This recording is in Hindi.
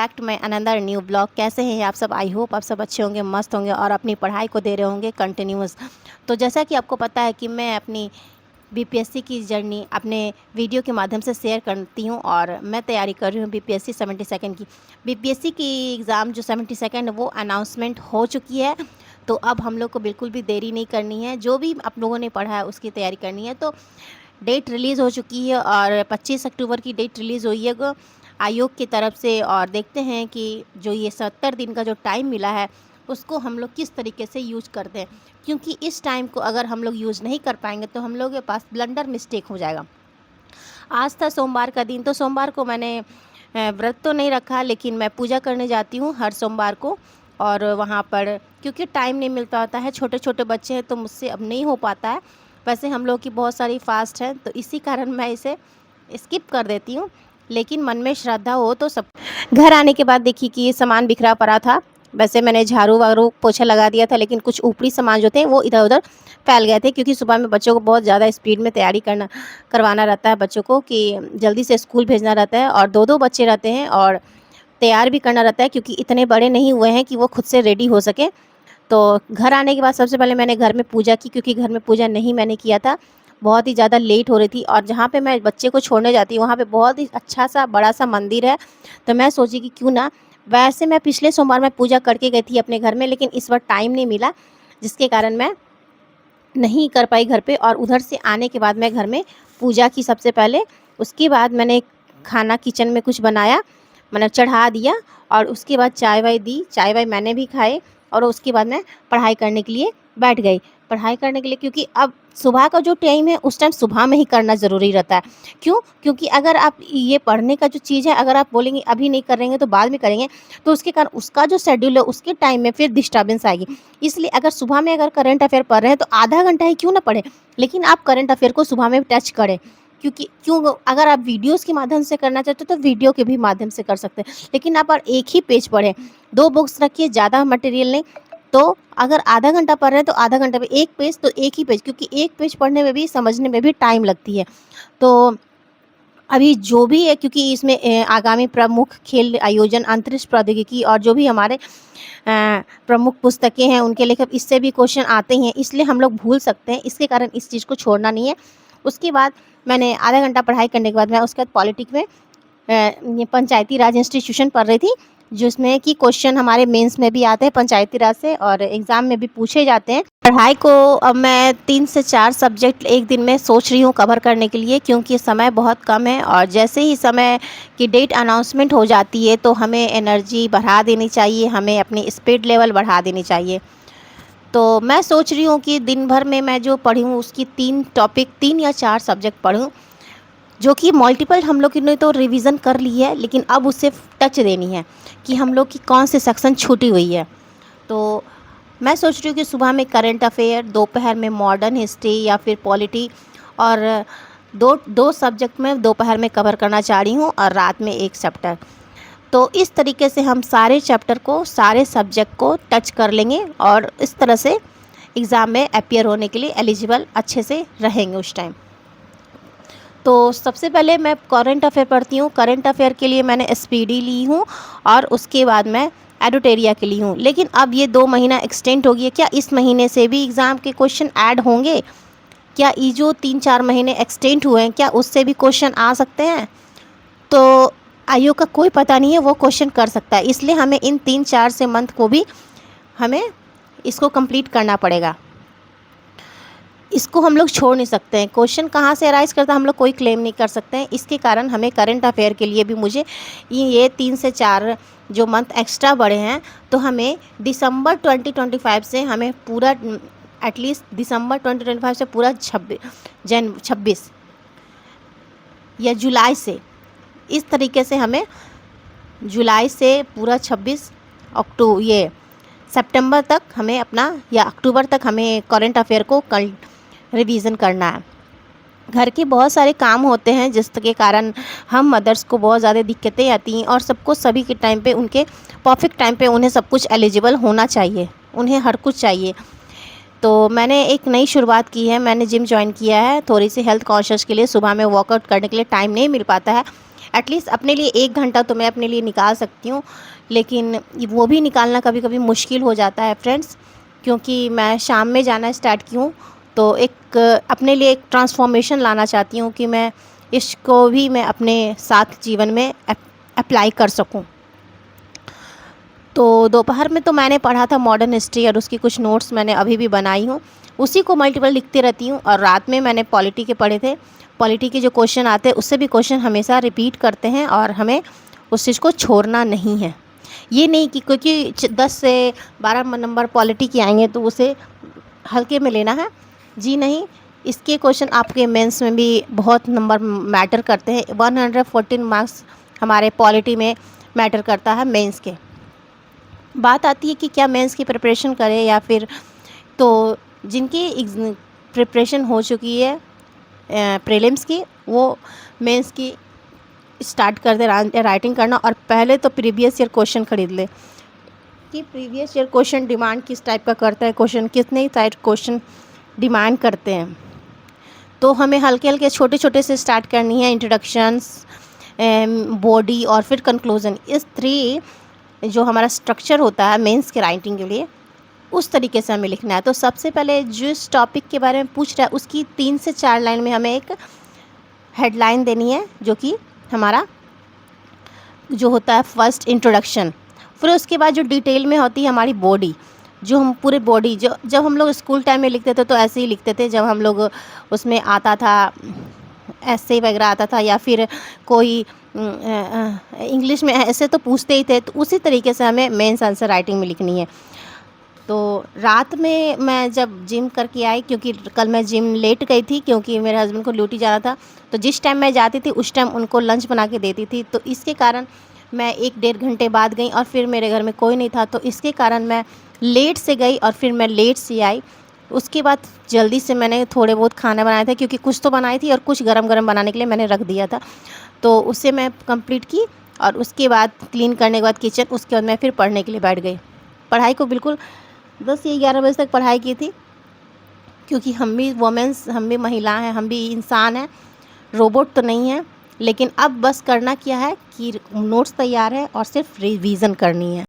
Back to my another new blog. कैसे हैं आप सब? आई होप आप सब अच्छे होंगे, मस्त होंगे और अपनी पढ़ाई को दे रहे होंगे कंटिन्यूस। तो जैसा कि आपको पता है कि मैं अपनी बीपीएससी की जर्नी अपने वीडियो के माध्यम से शेयर करती हूँ और मैं तैयारी कर रही हूँ बीपीएससी 72 की। बीपीएससी की एग्ज़ाम जो 72 है वो अनाउंसमेंट हो चुकी है। तो अब हम लोग को बिल्कुल भी देरी नहीं करनी है, जो भी आप लोगों ने पढ़ा है उसकी तैयारी करनी है। तो डेट रिलीज़ हो चुकी है और 25 अक्टूबर की डेट रिलीज़ हुई है आयोग की तरफ से। और देखते हैं कि जो ये 70 दिन का जो टाइम मिला है उसको हम लोग किस तरीके से यूज करते हैं, क्योंकि इस टाइम को अगर हम लोग यूज़ नहीं कर पाएंगे तो हम लोग के पास ब्लंडर मिस्टेक हो जाएगा। आज था सोमवार का दिन, तो सोमवार को मैंने व्रत तो नहीं रखा, लेकिन मैं पूजा करने जाती हूँ हर सोमवार को। और वहाँ पर क्योंकि टाइम नहीं मिलता होता है, छोटे छोटे बच्चे हैं तो मुझसे अब नहीं हो पाता है। वैसे हम लोग की बहुत सारी फास्ट है तो इसी कारण मैं इसे स्किप कर देती हूँ, लेकिन मन में श्रद्धा हो तो सब। घर आने के बाद देखिए कि ये सामान बिखरा पड़ा था। वैसे मैंने झाड़ू वाड़ू पोछा लगा दिया था, लेकिन कुछ ऊपरी सामान जो थे वो इधर उधर फैल गए थे, क्योंकि सुबह में बच्चों को बहुत ज़्यादा स्पीड में तैयारी करवाना रहता है बच्चों को, कि जल्दी से स्कूल भेजना रहता है और दो दो बच्चे रहते हैं और तैयार भी करना रहता है, क्योंकि इतने बड़े नहीं हुए हैं कि वो खुद से रेडी हो सके। तो घर आने के बाद सबसे पहले मैंने घर में पूजा की, क्योंकि घर में पूजा नहीं मैंने किया था, बहुत ही ज़्यादा लेट हो रही थी। और जहाँ पे मैं बच्चे को छोड़ने जाती हूँ वहाँ पे बहुत ही अच्छा सा बड़ा सा मंदिर है। तो मैं सोची कि क्यों ना, वैसे मैं पिछले सोमवार में पूजा करके गई थी अपने घर में, लेकिन इस बार टाइम नहीं मिला, जिसके कारण मैं नहीं कर पाई घर पे। और उधर से आने के बाद मैं घर में पूजा की सबसे पहले, उसके बाद मैंने खाना किचन में कुछ बनाया, मैंने चढ़ा दिया और उसके बाद चाय वाय दी, चाय वाय मैंने भी खाए। और उसके बाद मैं पढ़ाई करने के लिए बैठ गई, पढ़ाई करने के लिए, क्योंकि अब सुबह का जो टाइम है उस टाइम सुबह में ही करना ज़रूरी रहता है। क्यों? क्योंकि अगर आप ये पढ़ने का जो चीज़ है, अगर आप बोलेंगे अभी नहीं करेंगे तो बाद में करेंगे, तो उसके कारण उसका जो शेड्यूल है उसके टाइम में फिर डिस्टर्बेंस आएगी। इसलिए अगर सुबह में अगर करंट अफेयर पढ़ रहे हैं तो आधा घंटा ही क्यों ना पढ़े, लेकिन आप करंट अफेयर को सुबह में टच करें। क्यों अगर आप वीडियोस के माध्यम से करना चाहते हो तो वीडियो के भी माध्यम से कर सकते हैं, लेकिन आप और एक ही पेज पढ़ें, 2 बुक्स रखिए, ज़्यादा मटेरियल नहीं। तो अगर आधा घंटा पढ़ रहे हैं तो आधा घंटे में एक पेज, तो एक ही पेज, क्योंकि एक पेज पढ़ने में भी समझने में भी टाइम लगती है। तो अभी जो भी है, क्योंकि इसमें आगामी प्रमुख खेल आयोजन, अंतरिक्ष प्रौद्योगिकी और जो भी हमारे प्रमुख पुस्तकें हैं उनके लेखक, इससे भी क्वेश्चन आते ही हैं, इसलिए हम लोग भूल सकते हैं, इसके कारण इस चीज़ को छोड़ना नहीं है। उसके बाद मैंने आधा घंटा पढ़ाई करने के बाद मैं उसके बाद पॉलिटिक्स में ये पंचायती राज इंस्टीट्यूशन पढ़ रही थी, जिसमें कि क्वेश्चन हमारे मेंस में भी आते हैं पंचायती राज से और एग्ज़ाम में भी पूछे जाते हैं। पढ़ाई को अब मैं 3 से 4 सब्जेक्ट एक दिन में सोच रही हूँ कवर करने के लिए, क्योंकि समय बहुत कम है और जैसे ही समय की डेट अनाउंसमेंट हो जाती है तो हमें एनर्जी बढ़ा देनी चाहिए, हमें अपनी स्पीड लेवल बढ़ा देनी चाहिए। तो मैं सोच रही हूँ कि दिन भर में मैं जो पढ़ी हूँ उसकी 3 टॉपिक, 3 या 4 सब्जेक्ट पढूँ, जो कि मल्टीपल हम लोग ने तो रिवीजन कर ली है, लेकिन अब उससे टच देनी है कि हम लोग की कौन से सेक्शन छूटी हुई है। तो मैं सोच रही हूँ कि सुबह में करंट अफेयर, दोपहर में मॉडर्न हिस्ट्री या फिर पॉलिटी, और दो दो सब्जेक्ट में दोपहर में कवर करना चाह रही हूँ और रात में एक चैप्टर। तो इस तरीके से हम सारे चैप्टर को, सारे सब्जेक्ट को टच कर लेंगे और इस तरह से एग्ज़ाम में अपीयर होने के लिए एलिजिबल अच्छे से रहेंगे उस टाइम। तो सबसे पहले मैं करंट अफेयर पढ़ती हूँ। करंट अफेयर के लिए मैंने एसपीडी ली हूँ और उसके बाद मैं एडुटेरिया के ली हूँ, लेकिन अब ये 2 महीना एक्सटेंड हो गई है। क्या इस महीने से भी एग्ज़ाम के क्वेश्चन ऐड होंगे? क्या ये जो 3-4 महीने एक्सटेंड हुए हैं, क्या उससे भी क्वेश्चन आ सकते हैं? तो आयोग का कोई पता नहीं है, वो क्वेश्चन कर सकता है, इसलिए हमें इन 3-4 से मंथ को भी हमें इसको कंप्लीट करना पड़ेगा। इसको हम लोग छोड़ नहीं सकते हैं। क्वेश्चन कहाँ से अराइज करता है हम लोग कोई क्लेम नहीं कर सकते हैं, इसके कारण हमें करंट अफेयर के लिए भी मुझे ये 3 से 4 जो मंथ एक्स्ट्रा बढ़े हैं, तो हमें दिसंबर 2025 से हमें पूरा, एटलीस्ट दिसंबर 2025 से पूरा 26 या जुलाई से, इस तरीके से हमें जुलाई से पूरा 26 अक्टूबर, ये सितंबर तक हमें अपना, या अक्टूबर तक हमें करंट अफेयर को रिवीजन करना है। घर के बहुत सारे काम होते हैं जिसके कारण हम मदर्स को बहुत ज़्यादा दिक्कतें आती हैं, और सबको सभी के टाइम पे, उनके परफेक्ट टाइम पे उन्हें सब कुछ एलिजिबल होना चाहिए, उन्हें हर कुछ चाहिए। तो मैंने एक नई शुरुआत की है, मैंने जिम ज्वाइन किया है थोड़ी सी हेल्थ कॉन्शियस के लिए। सुबह में वर्कआउट करने के लिए टाइम नहीं मिल पाता है, एटलीस्ट अपने लिए 1 घंटा तो मैं अपने लिए निकाल सकती हूँ, लेकिन वो भी निकालना कभी-कभी मुश्किल हो जाता है फ्रेंड्स, क्योंकि मैं शाम में जाना स्टार्ट की हूँ, तो एक अपने लिए एक ट्रांसफ़ॉर्मेशन लाना चाहती हूँ कि मैं इसको भी मैं अपने साथ जीवन में अप्लाई कर सकूँ। तो दोपहर में तो मैंने पढ़ा था मॉडर्न हिस्ट्री और उसकी कुछ नोट्स मैंने अभी भी बनाई हूँ, उसी को मल्टीपल लिखती रहती हूँ। और रात में मैंने पॉलिटी के पढ़े थे, पॉलिटी के जो क्वेश्चन आते हैं उससे भी क्वेश्चन हमेशा रिपीट करते हैं और हमें उस चीज़ को छोड़ना नहीं है। ये नहीं कि क्योंकि 10 से 12 नंबर पॉलिटी के आएंगे तो उसे हल्के में लेना है, जी नहीं। इसके क्वेश्चन आपके मेंस में भी बहुत नंबर मैटर करते हैं। 114 मार्क्स हमारे पॉलिटी में मैटर करता है मेंस के। बात आती है कि क्या मेंस की प्रिपरेशन करें या फिर, तो जिनकी प्रिपरेशन हो चुकी है प्रीलिम्स की, वो मेंस की स्टार्ट कर दे राइटिंग करना। और पहले तो प्रीवियस ईयर क्वेश्चन खरीद ले कि प्रीवियस ईयर क्वेश्चन डिमांड किस टाइप का करता है, क्वेश्चन कितने टाइप क्वेश्चन डिमांड करते हैं। तो हमें हल्के हल्के छोटे छोटे से स्टार्ट करनी है, इंट्रोडक्शंस, बॉडी और फिर कंक्लूजन। इस 3 जो हमारा स्ट्रक्चर होता है मेंस के राइटिंग के लिए, उस तरीके से हमें लिखना है। तो सबसे पहले जिस टॉपिक के बारे में पूछ रहा है उसकी 3 से 4 लाइन में हमें एक हेडलाइन देनी है, जो कि हमारा जो होता है फर्स्ट इंट्रोडक्शन। फिर उसके बाद जो डिटेल में होती है हमारी बॉडी, जो हम पूरे बॉडी, जो जब हम लोग स्कूल टाइम में लिखते थे तो ऐसे ही लिखते थे। जब हम लोग उसमें आता था ऐसे वगैरह आता था, या फिर कोई इंग्लिश में ऐसे तो पूछते ही थे, तो उसी तरीके से हमें मेंस आंसर राइटिंग में लिखनी है। तो रात में मैं जब जिम करके आई, क्योंकि कल मैं जिम लेट गई थी क्योंकि मेरे हस्बैंड को ड्यूटी जाना था, तो जिस टाइम मैं जाती थी उस टाइम उनको लंच बना के देती थी। तो इसके कारण मैं 1 डेढ़ घंटे बाद गई और फिर मेरे घर में कोई नहीं था, तो इसके कारण मैं लेट से गई और फिर मैं लेट से आई। उसके बाद जल्दी से मैंने थोड़े बहुत खाना बनाया था, क्योंकि कुछ तो बनाई थी और कुछ गरम गरम बनाने के लिए मैंने रख दिया था, तो उससे मैं कंप्लीट की। और उसके बाद क्लीन करने के बाद किचन, उसके बाद मैं फिर पढ़ने के लिए बैठ गई। पढ़ाई को बिल्कुल 10 या 11 बजे तक पढ़ाई की थी, क्योंकि हम भी वुमेन्स, हम भी महिला हैं, हम भी इंसान हैं, रोबोट तो नहीं है। लेकिन अब बस करना क्या है कि नोट्स तैयार है और सिर्फ रिवीजन करनी है।